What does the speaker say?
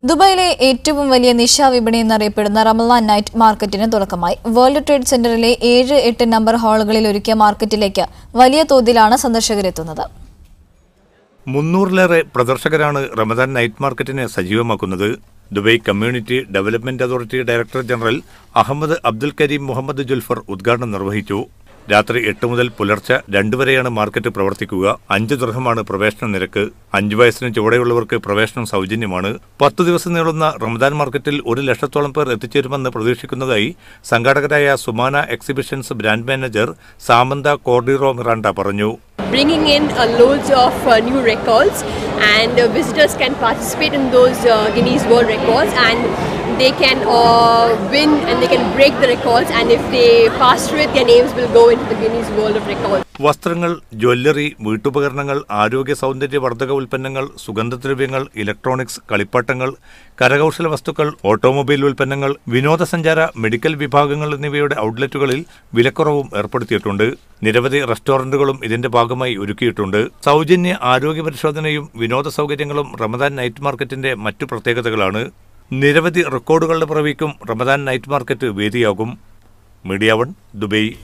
ദുബായിലെ ഏറ്റവും വലിയ നിശാവിപണി എന്നറിയപ്പെടുന്ന റമളാൻ നൈറ്റ് മാർക്കറ്റിന് തുടക്കമായി. വേൾഡ് ട്രേഡ് സെന്ററിലെ 7-8 നമ്പർ ഹാളുകളിൽ ഒരുക്കിയ മാർക്കറ്റിലേക്ക് വലിയ തോതിലാണ് സന്ദർശകരെത്തുന്നത്. 300-ലേറെ പ്രദർശകരാണ് റമദാൻ നൈറ്റ് മാർക്കറ്റിനെ സജീവമാക്കുന്നത്. Dubai community development authority director general Ahmed Abdul Kareem Mohammed Julfar ഉദ്ഘാടനം നിർവഹിച്ചു. രാത്രി 8 മുതൽ പുലർച്ചെ 2 വരെയാണ് മാർക്കറ്റ് പ്രവർത്തിക്കുക. 5 ദിർഹമാണ് പ്രവേശന നിരക്ക്. 5 വയസ്സിന് ചുവടെയുള്ളവർക്ക് പ്രവേശനം സൗജന്യമാണ്. 10 ദിവസം നീളുന്ന റമദാൻ മാർക്കറ്റിൽ 1 ലക്ഷത്തോളം പേർ എത്തിച്ചേരുമെന്ന് പ്രതീക്ഷിക്കുന്നതായി സംഘാടകരായ Sumana exhibitions brand manager Samantha Cordeiro Miranda പറഞ്ഞു. Bringing in loads of new records, and visitors can participate in those Guinness World Records, and they can win and they can break the records, and if they pass through it, their names will go into the Guinness World of Records. വസ്ത്രങ്ങൾ, jewellery, വീട്ടുപകരണങ്ങൾ, ആരോഗ്യ സൗന്ദര്യവർദ്ധക ഉൽപ്പന്നങ്ങൾ, സുഗന്ധദ്രവ്യങ്ങൾ, electronics, കളിപ്പാട്ടങ്ങൾ, കരകൗശല വസ്തുക്കൾ, automobile ഉൽപ്പന്നങ്ങൾ, വിനോദസഞ്ചാര, മെഡിക്കൽ വിഭാഗങ്ങൾ എന്നിവയുടെ ഔട്ട്ലെറ്റുകളിൽ വിലക്കുറവും ഏർപ്പെടുത്തിയിട്ടുണ്ട്. നിരവധി റെസ്റ്റോറന്റുകളും ഇതിന്റെ ഭാഗമായി ഒരുക്കിയിട്ടുണ്ട്. സൗജന്യ ആരോഗ്യ പരിശോധനയും വിനോദ സൗകര്യങ്ങളും റമദാൻ നൈറ്റ് മാർക്കറ്റിന്റെ മറ്റു പ്രത്യേകതകളാണ്. നിരവധി റെക്കോർഡുകളുടെ പിറവിക്കും റമദാൻ നൈറ്റ് മാർക്കറ്റ് വേദിയാകും. Media 1 Dubai.